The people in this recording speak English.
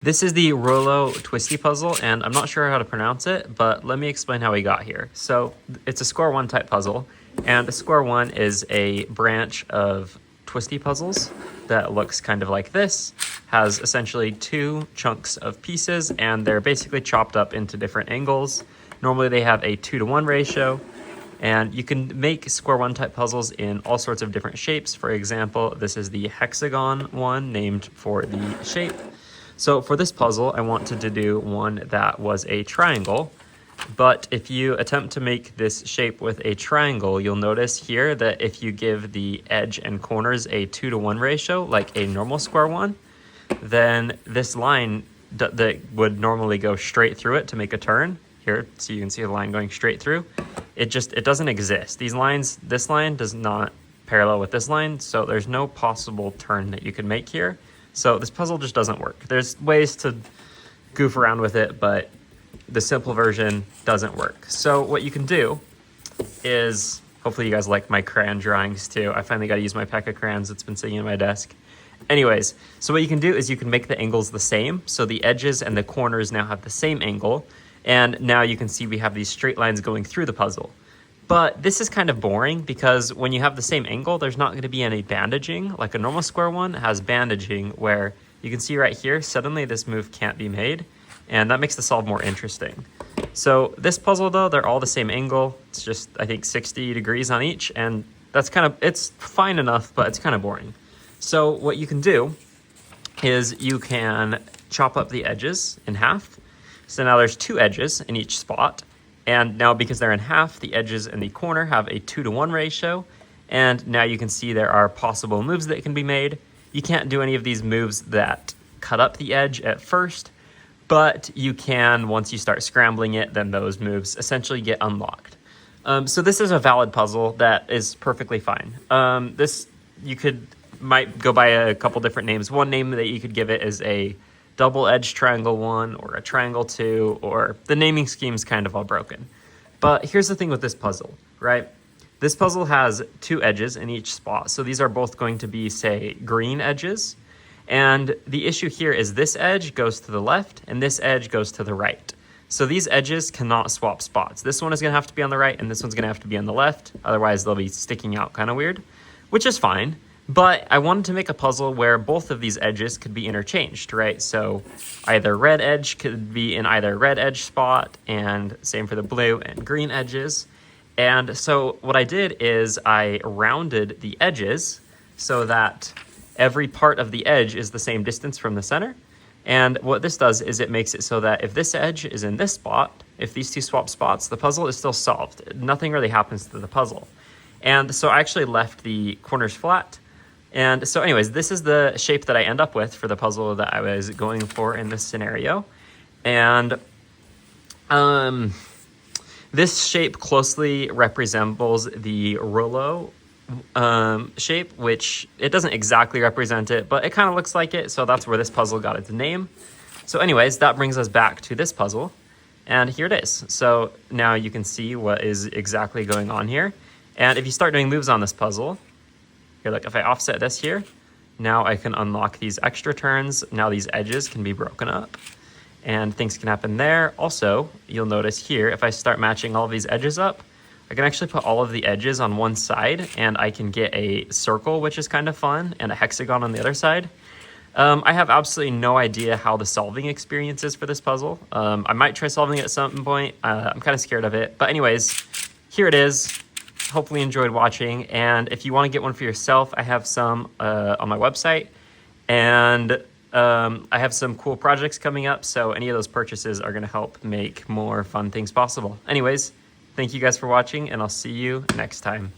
This is the Reuleaux Twisty puzzle, and I'm not sure how to pronounce it, but let me explain how we got here. So it's a score one type puzzle, and a score one is a branch of Twisty puzzles that looks kind of like this, has essentially two chunks of pieces, and they're basically chopped up into different angles. Normally they have a 2-to-1 ratio, and you can make square one type puzzles in all sorts of different shapes. For example, this is the hexagon one named for the shape. So for this puzzle, I wanted to do one that was a triangle, but if you attempt to make this shape with a triangle, you'll notice here that if you give the edge and corners a 2-to-1 ratio, like a normal square one, then this line that would normally go straight through it to make a turn, here, so you can see the line going straight through, it doesn't exist. These lines, this line does not parallel with this line, so there's no possible turn that you can make here. So this puzzle just doesn't work. There's ways to goof around with it, but the simple version doesn't work. So what you can do is, hopefully you guys like my crayon drawings too. I finally got to use my pack of crayons that's been sitting in my desk. Anyways, so what you can do is you can make the angles the same. So the edges and the corners now have the same angle. And now you can see we have these straight lines going through the puzzle. But this is kind of boring because when you have the same angle, there's not going to be any bandaging. Like a normal square one has bandaging where you can see right here, suddenly this move can't be made. And that makes the solve more interesting. So this puzzle though, they're all the same angle. It's just, I think 60 degrees on each. And that's it's fine enough, but it's kind of boring. So what you can do is you can chop up the edges in half. So now there's two edges in each spot. And now because they're in half, the edges in the corner have a 2-to-1 ratio. And now you can see there are possible moves that can be made. You can't do any of these moves that cut up the edge at first, but you can, once you start scrambling it, then those moves essentially get unlocked. So this is a valid puzzle that is perfectly fine. Might go by a couple different names. One name that you could give it is a double-edged triangle 1 or a triangle 2, or the naming scheme's kind of all broken. But here's the thing with this puzzle, right? This puzzle has two edges in each spot. So these are both going to be, say, green edges. And the issue here is this edge goes to the left and this edge goes to the right. So these edges cannot swap spots. This one is going to have to be on the right and this one's going to have to be on the left. Otherwise, they'll be sticking out kind of weird, which is fine. But I wanted to make a puzzle where both of these edges could be interchanged, right? So either red edge could be in either red edge spot, and same for the blue and green edges. And so what I did is I rounded the edges so that every part of the edge is the same distance from the center. And what this does is it makes it so that if this edge is in this spot, if these two swap spots, the puzzle is still solved. Nothing really happens to the puzzle. And so I actually left the corners flat. And so anyways, this is the shape that I end up with for the puzzle that I was going for in this scenario. And this shape closely resembles the Reuleaux shape, which it doesn't exactly represent it, but it kind of looks like it. So that's where this puzzle got its name. So anyways, that brings us back to this puzzle. And here it is. So now you can see what is exactly going on here. And if you start doing moves on this puzzle, here, like if I offset this here, now I can unlock these extra turns. Now these edges can be broken up and things can happen there. Also, you'll notice here, if I start matching all of these edges up, I can actually put all of the edges on one side and I can get a circle, which is kind of fun, and a hexagon on the other side. I have absolutely no idea how the solving experience is for this puzzle. I might try solving it at some point. I'm kind of scared of it. But anyways, here it is. Hopefully you enjoyed watching, and if you want to get one for yourself, I have some on my website, and I have some cool projects coming up, so any of those purchases are going to help make more fun things possible. Anyways, thank you guys for watching, and I'll see you next time.